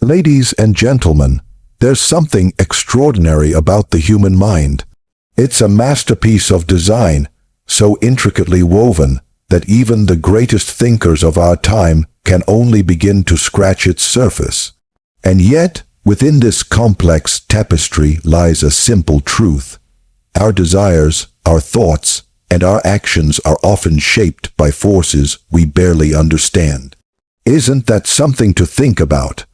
Ladies and gentlemen, there's something extraordinary about the human mind. It's a masterpiece of design, so intricately woven that even the greatest thinkers of our time can only begin to scratch its surface. And yet, within this complex tapestry lies a simple truth. Our desires, our thoughts, and our actions are often shaped by forces we barely understand. Isn't that something to think about?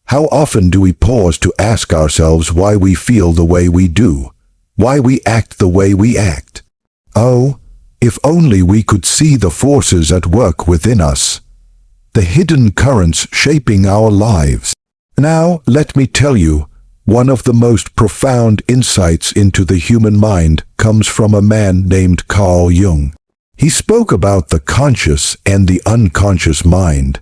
How often do we pause to ask ourselves why we feel the way we do, why we act the way we act? Oh, if only we could see the forces at work within us, the hidden currents shaping our lives. Now, let me tell you, one of the most profound insights into the human mind comes from a man named Carl Jung. He spoke about the conscious and the unconscious mind,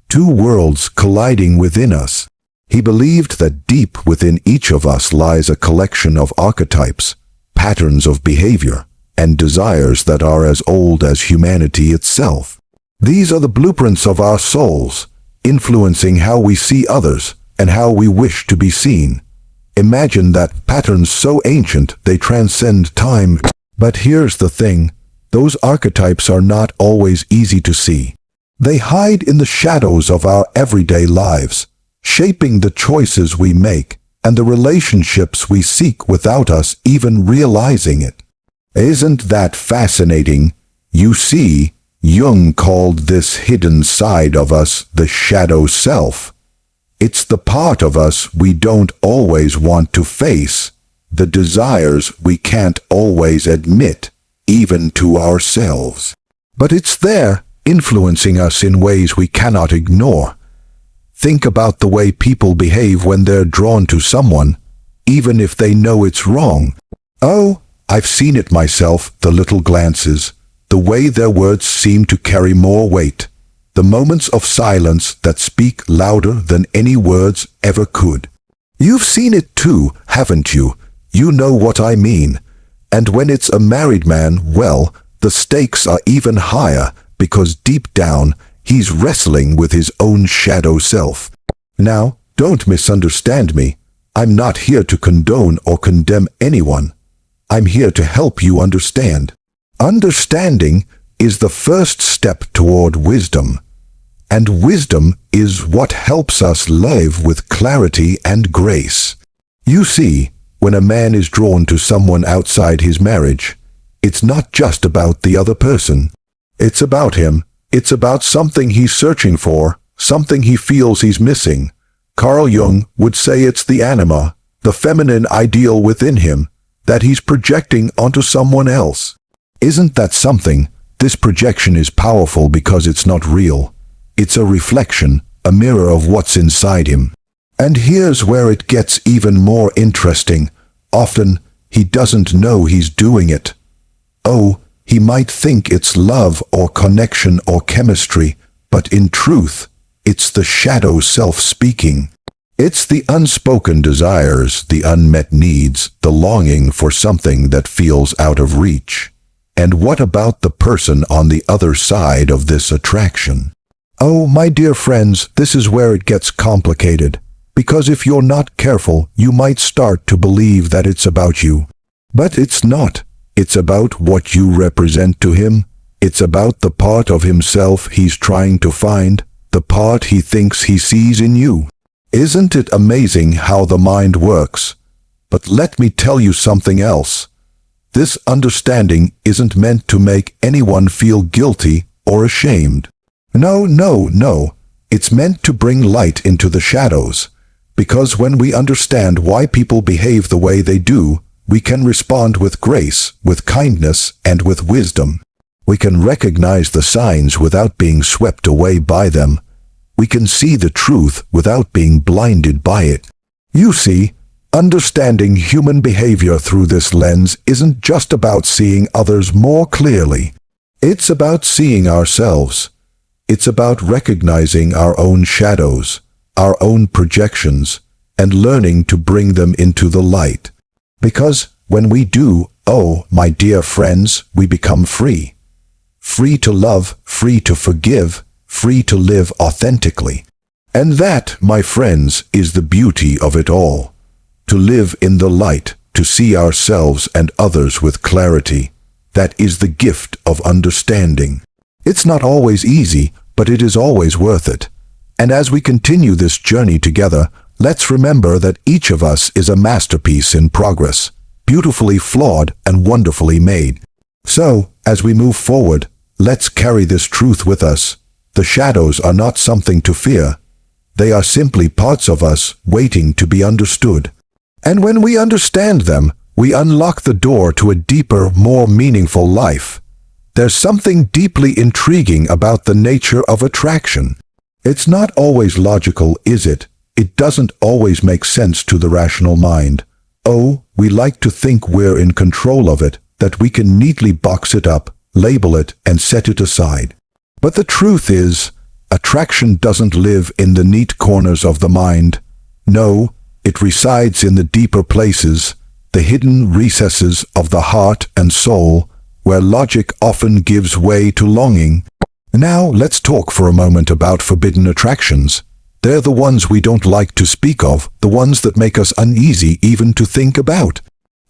two worlds colliding within us. He believed that deep within each of us lies a collection of archetypes, patterns of behavior, and desires that are as old as humanity itself. These are the blueprints of our souls, influencing how we see others and how we wish to be seen. Imagine that patterns so ancient they transcend time. But here's the thing, those archetypes are not always easy to see. They hide in the shadows of our everyday lives, shaping the choices we make and the relationships we seek without us even realizing it. Isn't that fascinating? You see, Jung called this hidden side of us the shadow self. It's the part of us we don't always want to face, the desires we can't always admit, even to ourselves. But it's there, influencing us in ways we cannot ignore. Think about the way people behave when they're drawn to someone, even if they know it's wrong. Oh, I've seen it myself, the little glances, the way their words seem to carry more weight, the moments of silence that speak louder than any words ever could. You've seen it too, haven't you? You know what I mean. And when it's a married man, well, the stakes are even higher because deep down, he's wrestling with his own shadow self. Now, don't misunderstand me. I'm not here to condone or condemn anyone. I'm here to help you understand. Understanding is the first step toward wisdom. And wisdom is what helps us live with clarity and grace. You see, when a man is drawn to someone outside his marriage, it's not just about the other person. It's about him. It's about something he's searching for, something he feels he's missing. Carl Jung would say it's the anima, the feminine ideal within him, that he's projecting onto someone else. Isn't that something? This projection is powerful because it's not real. It's a reflection, a mirror of what's inside him. And here's where it gets even more interesting. Often, he doesn't know he's doing it. Oh, he might think it's love or connection or chemistry, but in truth, it's the shadow self speaking. It's the unspoken desires, the unmet needs, the longing for something that feels out of reach. And what about the person on the other side of this attraction? Oh, my dear friends, this is where it gets complicated. Because if you're not careful, you might start to believe that it's about you. But it's not. It's about what you represent to him. It's about the part of himself he's trying to find, the part he thinks he sees in you. Isn't it amazing how the mind works? But let me tell you something else. This understanding isn't meant to make anyone feel guilty or ashamed. No. It's meant to bring light into the shadows. Because when we understand why people behave the way they do, we can respond with grace, with kindness, and with wisdom. We can recognize the signs without being swept away by them. We can see the truth without being blinded by it. You see, understanding human behavior through this lens isn't just about seeing others more clearly. It's about seeing ourselves. It's about recognizing our own shadows, our own projections, and learning to bring them into the light. Because when we do, oh, my dear friends, we become free. Free to love, free to forgive, free to live authentically. And that, my friends, is the beauty of it all. To live in the light, to see ourselves and others with clarity, that is the gift of understanding. It's not always easy, but it is always worth it. And as we continue this journey together, let's remember that each of us is a masterpiece in progress, beautifully flawed and wonderfully made. So, as we move forward, let's carry this truth with us. The shadows are not something to fear. They are simply parts of us waiting to be understood. And when we understand them, we unlock the door to a deeper, more meaningful life. There's something deeply intriguing about the nature of attraction. It's not always logical, is it? It doesn't always make sense to the rational mind. Oh, we like to think we're in control of it, that we can neatly box it up, label it, and set it aside. But the truth is, attraction doesn't live in the neat corners of the mind. No, it resides in the deeper places, the hidden recesses of the heart and soul, where logic often gives way to longing. Now let's talk for a moment about forbidden attractions. They're the ones we don't like to speak of, the ones that make us uneasy even to think about.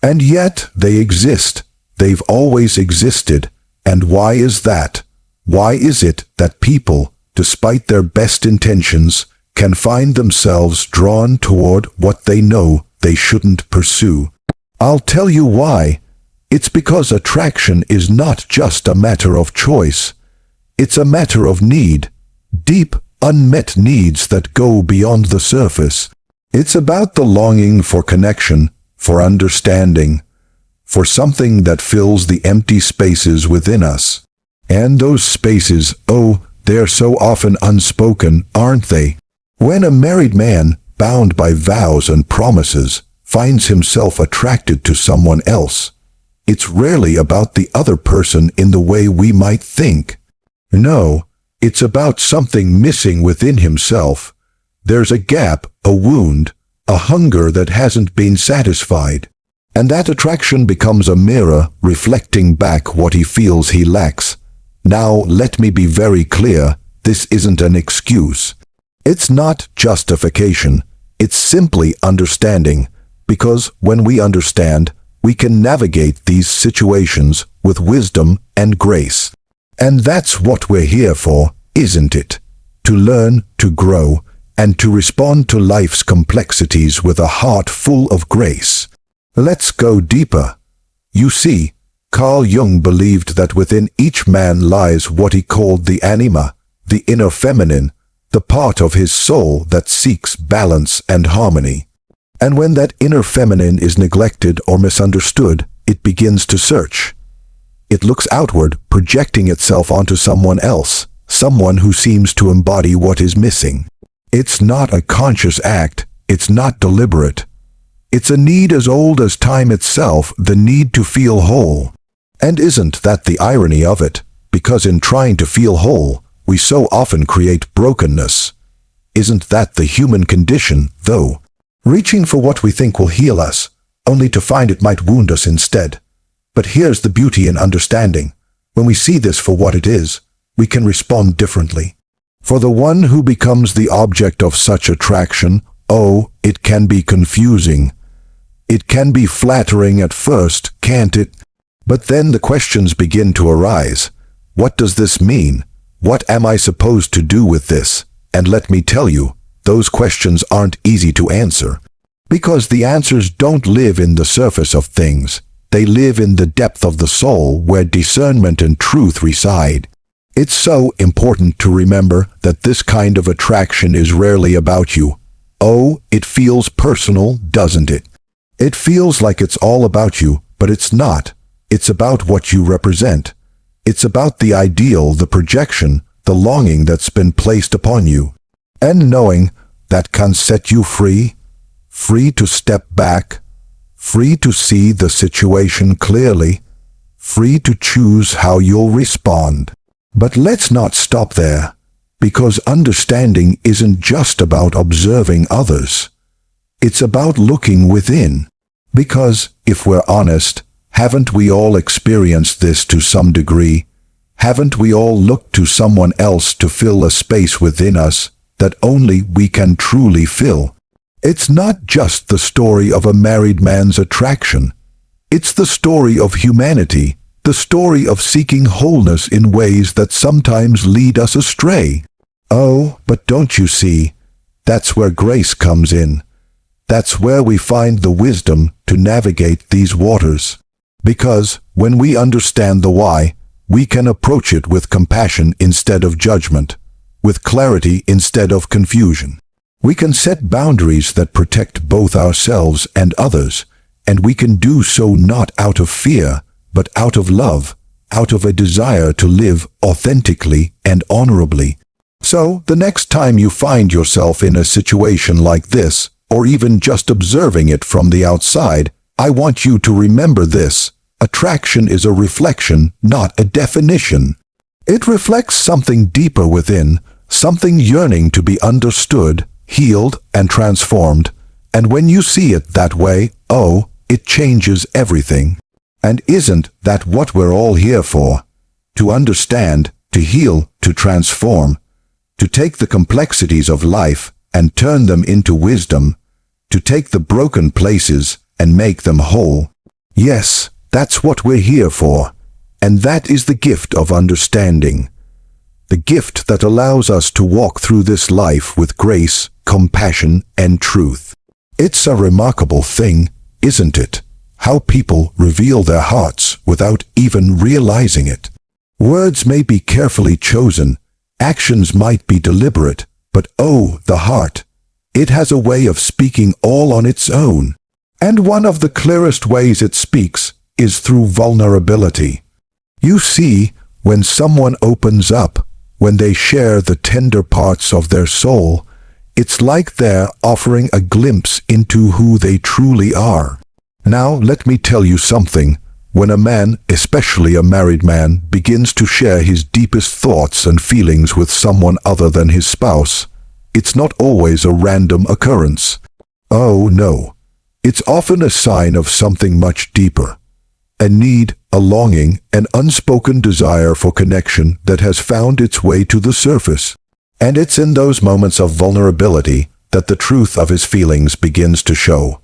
And yet they exist. They've always existed. And why is that? Why is it that people, despite their best intentions, can find themselves drawn toward what they know they shouldn't pursue? I'll tell you why. It's because attraction is not just a matter of choice. It's a matter of need. Deep, unmet needs that go beyond the surface. It's about the longing for connection, for understanding, for something that fills the empty spaces within us. And those spaces, oh, they're so often unspoken, aren't they? When a married man, bound by vows and promises, finds himself attracted to someone else, it's rarely about the other person in the way we might think. No, it's about something missing within himself. There's a gap, a wound, a hunger that hasn't been satisfied. And that attraction becomes a mirror reflecting back what he feels he lacks. Now, let me be very clear, this isn't an excuse. It's not justification. It's simply understanding. Because when we understand, we can navigate these situations with wisdom and grace. And that's what we're here for, isn't it? To learn, to grow, and to respond to life's complexities with a heart full of grace. Let's go deeper. You see, Carl Jung believed that within each man lies what he called the anima, the inner feminine, the part of his soul that seeks balance and harmony. And when that inner feminine is neglected or misunderstood, it begins to search. It looks outward, projecting itself onto someone else, someone who seems to embody what is missing. It's not a conscious act, it's not deliberate. It's a need as old as time itself, the need to feel whole. And isn't that the irony of it? Because in trying to feel whole, we so often create brokenness. Isn't that the human condition, though? Reaching for what we think will heal us, only to find it might wound us instead. But here's the beauty in understanding. When we see this for what it is, we can respond differently. For the one who becomes the object of such attraction, oh, it can be confusing. It can be flattering at first, can't it? But then the questions begin to arise. What does this mean? What am I supposed to do with this? And let me tell you, those questions aren't easy to answer. Because the answers don't live in the surface of things. They live in the depth of the soul where discernment and truth reside. It's so important to remember that this kind of attraction is rarely about you. Oh, it feels personal, doesn't it? It feels like it's all about you, but it's not. It's about what you represent. It's about the ideal, the projection, the longing that's been placed upon you. And knowing that can set you free, free to step back, free to see the situation clearly, free to choose how you'll respond. But let's not stop there, because understanding isn't just about observing others. It's about looking within. Because, if we're honest, haven't we all experienced this to some degree? Haven't we all looked to someone else to fill a space within us, that only we can truly fill. It's not just the story of a married man's attraction. It's the story of humanity, the story of seeking wholeness in ways that sometimes lead us astray. Oh, but don't you see? That's where grace comes in. That's where we find the wisdom to navigate these waters. Because when we understand the why, we can approach it with compassion instead of judgment, with clarity instead of confusion. We can set boundaries that protect both ourselves and others, and we can do so not out of fear, but out of love, out of a desire to live authentically and honorably. So, the next time you find yourself in a situation like this, or even just observing it from the outside, I want you to remember this. Attraction is a reflection, not a definition. It reflects something deeper within, something yearning to be understood, healed, and transformed. And when you see it that way, oh, it changes everything. And isn't that what we're all here for? To understand, to heal, to transform, to take the complexities of life and turn them into wisdom, to take the broken places and make them whole. Yes, that's what we're here for, and that is the gift of understanding. The gift that allows us to walk through this life with grace, compassion, and truth. It's a remarkable thing, isn't it? How people reveal their hearts without even realizing it. Words may be carefully chosen, actions might be deliberate, but oh, the heart! It has a way of speaking all on its own. And one of the clearest ways it speaks is through vulnerability. You see, when someone opens up, when they share the tender parts of their soul, it's like they're offering a glimpse into who they truly are. Now, let me tell you something. When a man, especially a married man, begins to share his deepest thoughts and feelings with someone other than his spouse, it's not always a random occurrence. Oh no. It's often a sign of something much deeper. A need, a longing, an unspoken desire for connection that has found its way to the surface. And it's in those moments of vulnerability that the truth of his feelings begins to show.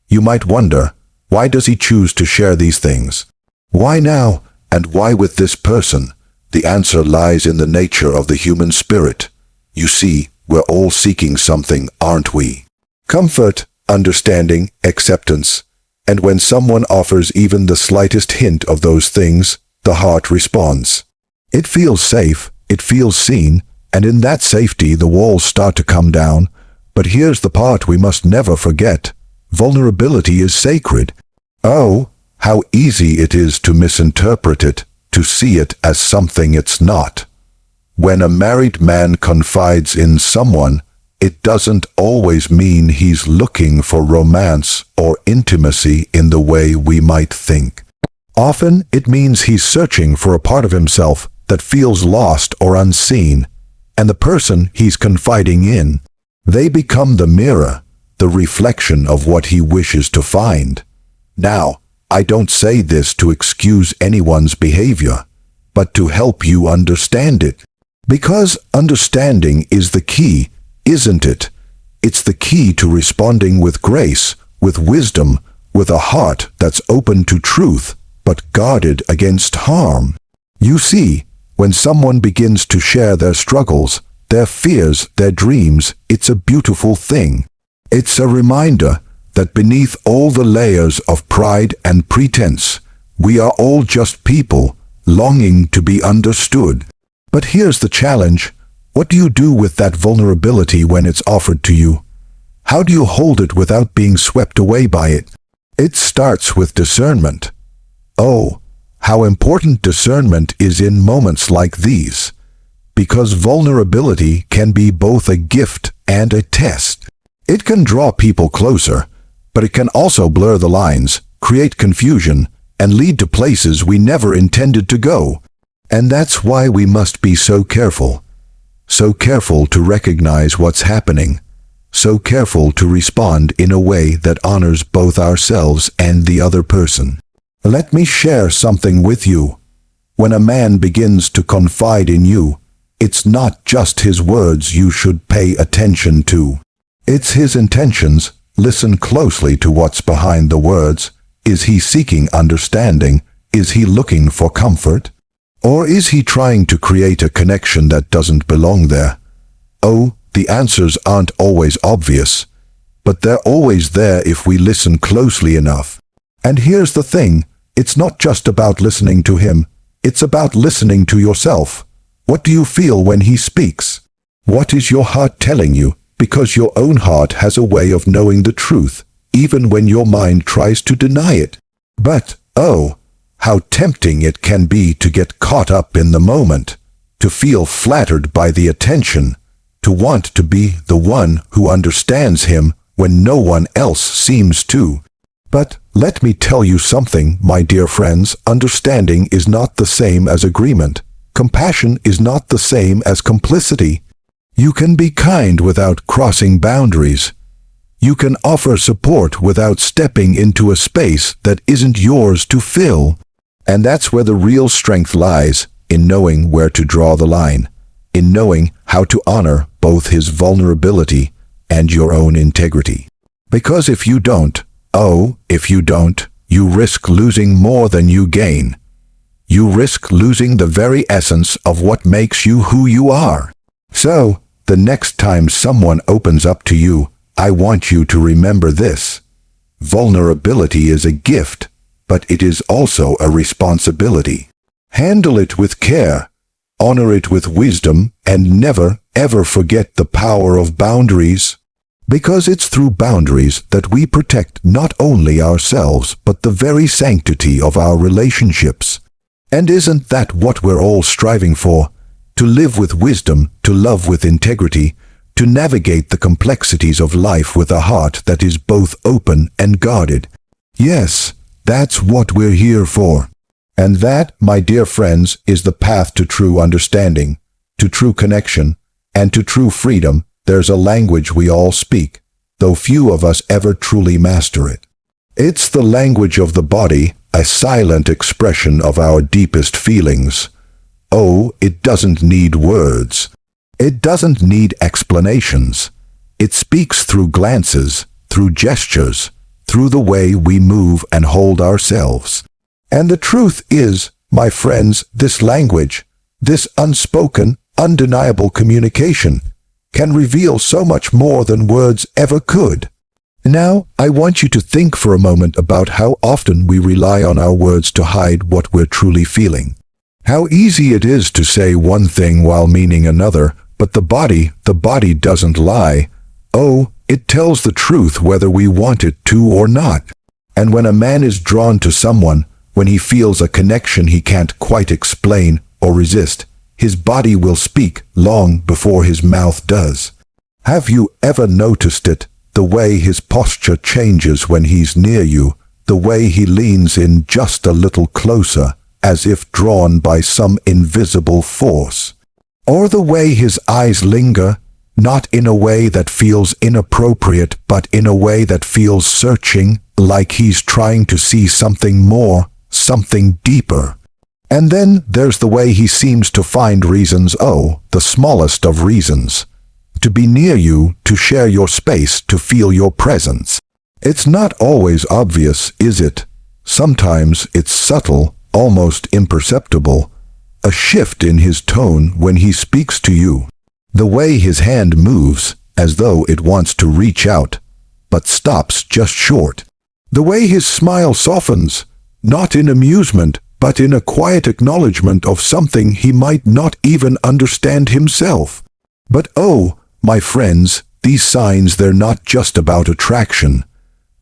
You might wonder, why does he choose to share these things? Why now, and why with this person? The answer lies in the nature of the human spirit. You see, we're all seeking something, aren't we? Comfort, understanding, acceptance. And when someone offers even the slightest hint of those things, the heart responds. It feels safe, it feels seen, and in that safety the walls start to come down. But here's the part we must never forget. Vulnerability is sacred. Oh, how easy it is to misinterpret it, to see it as something it's not. When a married man confides in someone, it doesn't always mean he's looking for romance or intimacy in the way we might think. Often it means he's searching for a part of himself that feels lost or unseen, and the person he's confiding in, they become the mirror, the reflection of what he wishes to find. Now, I don't say this to excuse anyone's behavior, but to help you understand it. Because understanding is the key, isn't it? It's the key to responding with grace, with wisdom, with a heart that's open to truth, but guarded against harm. You see, when someone begins to share their struggles, their fears, their dreams, it's a beautiful thing. It's a reminder that beneath all the layers of pride and pretense, we are all just people, longing to be understood. But here's the challenge. What do you do with that vulnerability when it's offered to you? How do you hold it without being swept away by it? It starts with discernment. Oh, how important discernment is in moments like these. Because vulnerability can be both a gift and a test. It can draw people closer, but it can also blur the lines, create confusion, and lead to places we never intended to go. And that's why we must be so careful. So careful to recognize what's happening. So careful to respond in a way that honors both ourselves and the other person. Let me share something with you. When a man begins to confide in you, It's not just his words you should pay attention to. It's his intentions. Listen closely to what's behind the words. Is he seeking understanding? Is he looking for comfort? Or is he trying to create a connection that doesn't belong there? Oh, the answers aren't always obvious, but they're always there if we listen closely enough. And here's the thing, it's not just about listening to him, it's about listening to yourself. What do you feel when he speaks? What is your heart telling you? Because your own heart has a way of knowing the truth, even when your mind tries to deny it. But, oh, how tempting it can be to get caught up in the moment, to feel flattered by the attention, to want to be the one who understands him when no one else seems to. But let me tell you something, my dear friends, understanding is not the same as agreement. Compassion is not the same as complicity. You can be kind without crossing boundaries. You can offer support without stepping into a space that isn't yours to fill. And that's where the real strength lies, in knowing where to draw the line, in knowing how to honor both his vulnerability and your own integrity. Because if you don't, you risk losing more than you gain. You risk losing the very essence of what makes you who you are. So, the next time someone opens up to you, I want you to remember this. Vulnerability is a gift, but it is also a responsibility. Handle it with care, honor it with wisdom, and never, ever forget the power of boundaries. Because it's through boundaries that we protect not only ourselves, but the very sanctity of our relationships. And isn't that what we're all striving for? To live with wisdom, to love with integrity, to navigate the complexities of life with a heart that is both open and guarded. Yes, that's what we're here for. And that, my dear friends, is the path to true understanding, to true connection, and to true freedom. There's a language we all speak, though few of us ever truly master it. It's the language of the body, a silent expression of our deepest feelings. Oh, it doesn't need words. It doesn't need explanations. It speaks through glances, through gestures, through the way we move and hold ourselves. And the truth is, my friends, this language, this unspoken, undeniable communication, can reveal so much more than words ever could. Now, I want you to think for a moment about how often we rely on our words to hide what we're truly feeling. How easy it is to say one thing while meaning another, but the body doesn't lie. Oh, it tells the truth whether we want it to or not. And when a man is drawn to someone, when he feels a connection he can't quite explain or resist, his body will speak long before his mouth does. Have you ever noticed it? The way his posture changes when he's near you, the way he leans in just a little closer, as if drawn by some invisible force. Or the way his eyes linger, not in a way that feels inappropriate, but in a way that feels searching, like he's trying to see something more, something deeper. And then there's the way he seems to find reasons, the smallest of reasons, to be near you, to share your space, to feel your presence. It's not always obvious, is it? Sometimes it's subtle, almost imperceptible, a shift in his tone when he speaks to you. The way his hand moves, as though it wants to reach out, but stops just short. The way his smile softens, not in amusement, but in a quiet acknowledgement of something he might not even understand himself. But my friends, these signs, they're not just about attraction.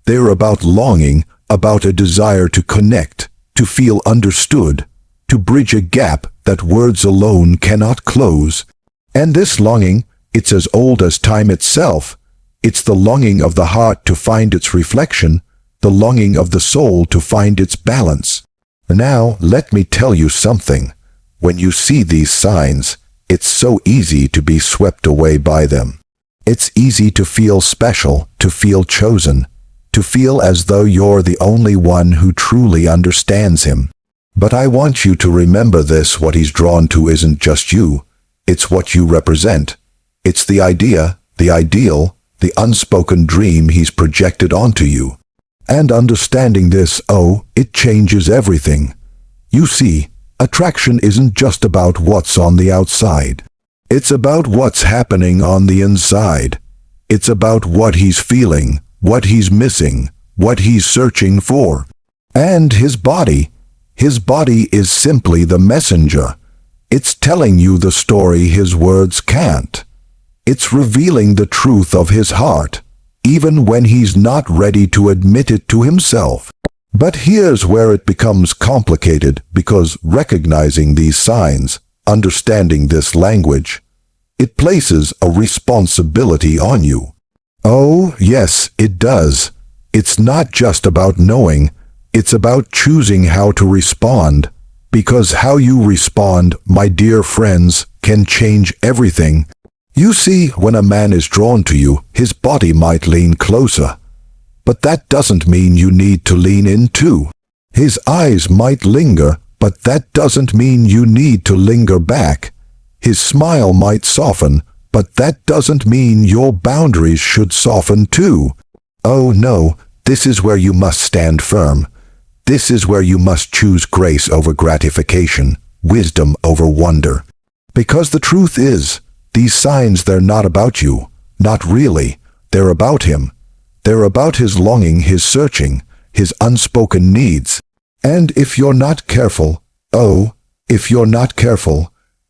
They're about longing, about a desire to connect, to feel understood, to bridge a gap that words alone cannot close. And this longing, it's as old as time itself. It's the longing of the heart to find its reflection, the longing of the soul to find its balance. Now, let me tell you something. When you see these signs, it's so easy to be swept away by them. It's easy to feel special, to feel chosen, to feel as though you're the only one who truly understands him. But I want you to remember this: what he's drawn to isn't just you. It's what you represent. It's the idea, the ideal, the unspoken dream he's projected onto you. And understanding this, it changes everything. You see, attraction isn't just about what's on the outside. It's about what's happening on the inside. It's about what he's feeling, what he's missing, what he's searching for. And his body is simply the messenger. It's telling you the story his words can't. It's revealing the truth of his heart, even when he's not ready to admit it to himself. But here's where it becomes complicated, because recognizing these signs, understanding this language, it places a responsibility on you. Oh, yes, it does. It's not just about knowing, it's about choosing how to respond, because how you respond, my dear friends, can change everything. You see, when a man is drawn to you, his body might lean closer. But that doesn't mean you need to lean in too. His eyes might linger, but that doesn't mean you need to linger back. His smile might soften, but that doesn't mean your boundaries should soften too. Oh no, this is where you must stand firm. This is where you must choose grace over gratification, wisdom over wonder. Because the truth is, these signs, they're not about you. Not really. They're about him. They're about his longing, his searching, his unspoken needs. And if you're not careful,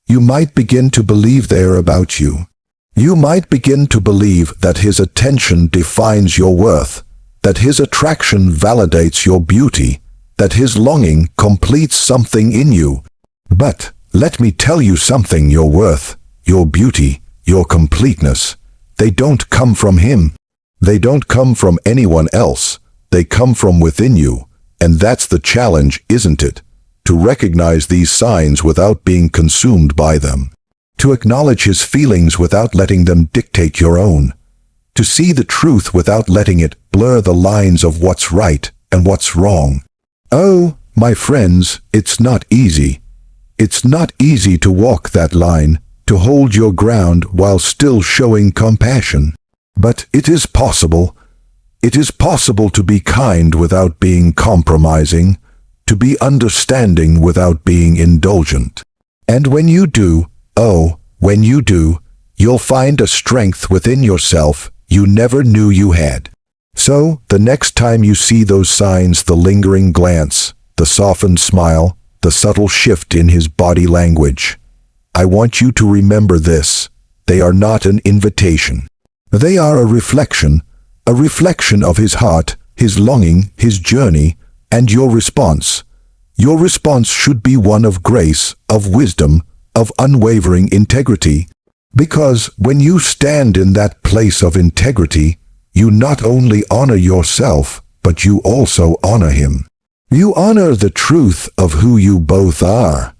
you might begin to believe they're about you. You might begin to believe that his attention defines your worth, that his attraction validates your beauty, that his longing completes something in you. But let me tell you something, your worth, your beauty, your completeness, they don't come from him. They don't come from anyone else. They come from within you. And that's the challenge, isn't it? To recognize these signs without being consumed by them. To acknowledge his feelings without letting them dictate your own. To see the truth without letting it blur the lines of what's right and what's wrong. Oh, my friends, it's not easy. It's not easy to walk that line, to hold your ground while still showing compassion. But it is possible. It is possible to be kind without being compromising, to be understanding without being indulgent. And when you do, you'll find a strength within yourself you never knew you had. So, the next time you see those signs, the lingering glance, the softened smile, the subtle shift in his body language, I want you to remember this. They are not an invitation. They are a reflection of his heart, his longing, his journey, and your response. Your response should be one of grace, of wisdom, of unwavering integrity. Because when you stand in that place of integrity, you not only honor yourself, but you also honor him. You honor the truth of who you both are,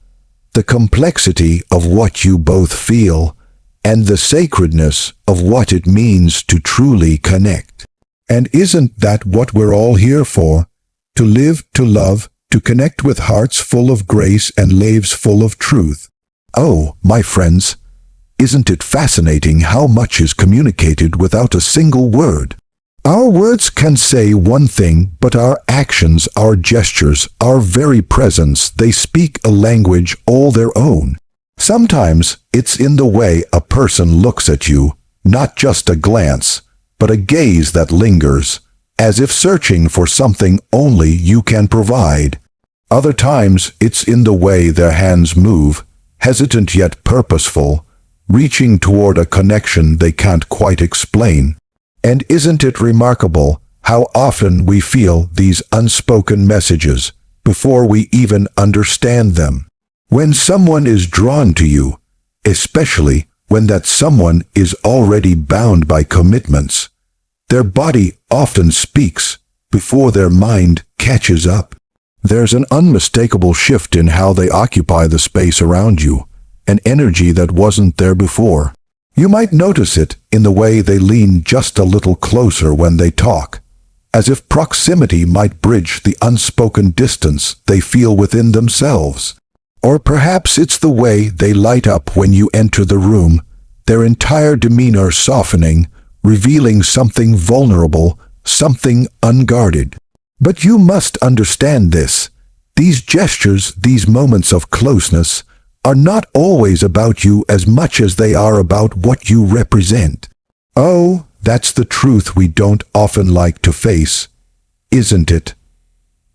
the complexity of what you both feel, and the sacredness of what it means to truly connect. And isn't that what we're all here for? To live, to love, to connect with hearts full of grace and lives full of truth. Oh, my friends, isn't it fascinating how much is communicated without a single word? Our words can say one thing, but our actions, our gestures, our very presence, they speak a language all their own. Sometimes it's in the way a person looks at you, not just a glance, but a gaze that lingers, as if searching for something only you can provide. Other times it's in the way their hands move, hesitant yet purposeful, reaching toward a connection they can't quite explain. And isn't it remarkable how often we feel these unspoken messages before we even understand them? When someone is drawn to you, especially when that someone is already bound by commitments, their body often speaks before their mind catches up. There's an unmistakable shift in how they occupy the space around you, an energy that wasn't there before. You might notice it in the way they lean just a little closer when they talk, as if proximity might bridge the unspoken distance they feel within themselves. Or perhaps it's the way they light up when you enter the room, their entire demeanor softening, revealing something vulnerable, something unguarded. But you must understand this. These gestures, these moments of closeness, are not always about you as much as they are about what you represent. Oh, that's the truth we don't often like to face, isn't it?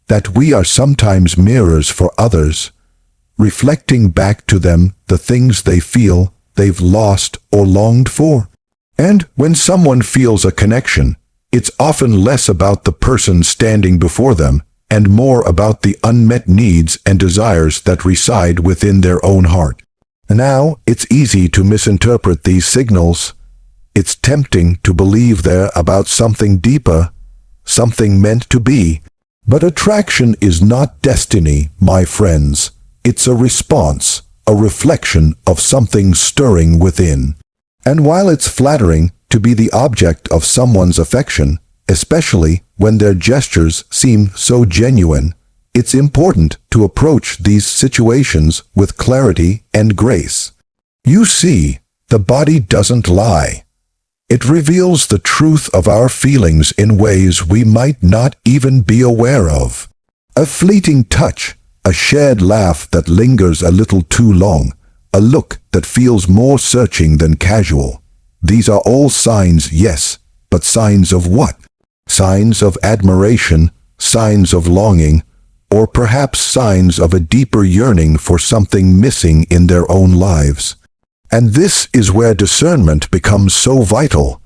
That we are sometimes mirrors for others, reflecting back to them the things they feel they've lost or longed for. And when someone feels a connection, it's often less about the person standing before them and more about the unmet needs and desires that reside within their own heart. Now, it's easy to misinterpret these signals. It's tempting to believe they're about something deeper, something meant to be. But attraction is not destiny, my friends. It's a response, a reflection of something stirring within. And while it's flattering to be the object of someone's affection, especially when their gestures seem so genuine, it's important to approach these situations with clarity and grace. You see, the body doesn't lie. It reveals the truth of our feelings in ways we might not even be aware of. A fleeting touch, a shared laugh that lingers a little too long, a look that feels more searching than casual. These are all signs, yes, but signs of what? Signs of admiration, signs of longing, or perhaps signs of a deeper yearning for something missing in their own lives. And this is where discernment becomes so vital,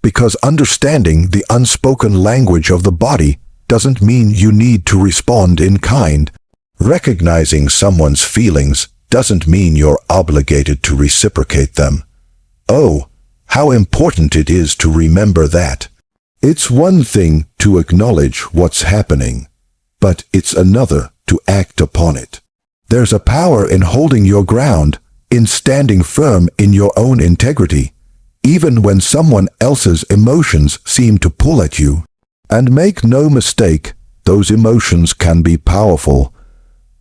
because understanding the unspoken language of the body doesn't mean you need to respond in kind. Recognizing someone's feelings doesn't mean you're obligated to reciprocate them. Oh, how important it is to remember that. It's one thing to acknowledge what's happening, but it's another to act upon it. There's a power in holding your ground, in standing firm in your own integrity, even when someone else's emotions seem to pull at you. And make no mistake, those emotions can be powerful.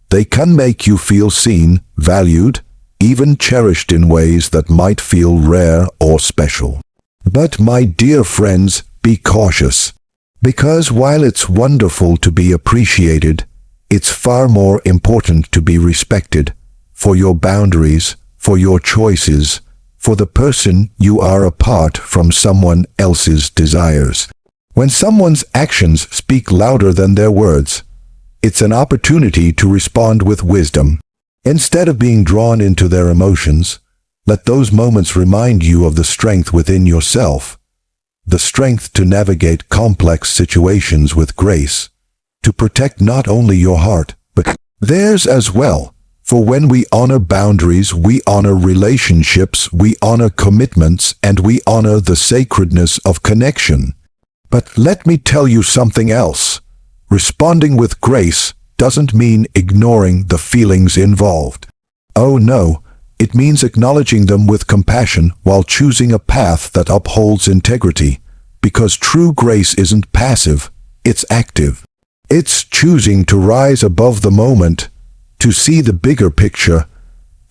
They can make you feel seen, valued, even cherished in ways that might feel rare or special. But my dear friends, be cautious. Because while it's wonderful to be appreciated, it's far more important to be respected for your boundaries, for your choices, for the person you are apart from someone else's desires. When someone's actions speak louder than their words, it's an opportunity to respond with wisdom. Instead of being drawn into their emotions, let those moments remind you of the strength within yourself, the strength to navigate complex situations with grace, to protect not only your heart, but theirs as well. For when we honor boundaries, we honor relationships, we honor commitments, and we honor the sacredness of connection. But let me tell you something else. Responding with grace doesn't mean ignoring the feelings involved. Oh no, it means acknowledging them with compassion while choosing a path that upholds integrity. Because true grace isn't passive, it's active. It's choosing to rise above the moment, to see the bigger picture,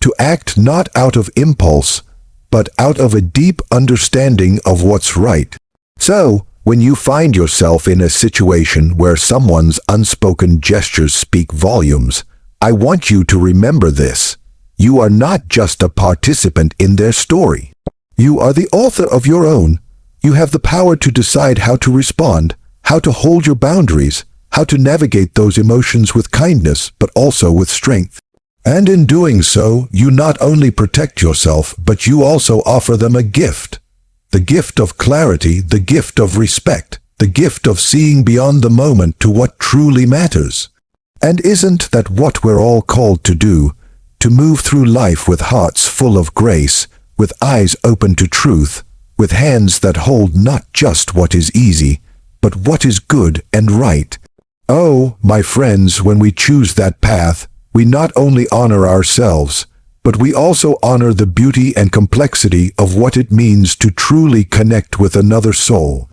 to act not out of impulse, but out of a deep understanding of what's right. So, when you find yourself in a situation where someone's unspoken gestures speak volumes, I want you to remember this. You are not just a participant in their story. You are the author of your own. You have the power to decide how to respond, how to hold your boundaries, how to navigate those emotions with kindness, but also with strength. And in doing so, you not only protect yourself, but you also offer them a gift. The gift of clarity, the gift of respect, the gift of seeing beyond the moment to what truly matters. And isn't that what we're all called to do? To move through life with hearts full of grace, with eyes open to truth, with hands that hold not just what is easy, but what is good and right. Oh, my friends, when we choose that path, we not only honor ourselves, but we also honor the beauty and complexity of what it means to truly connect with another soul.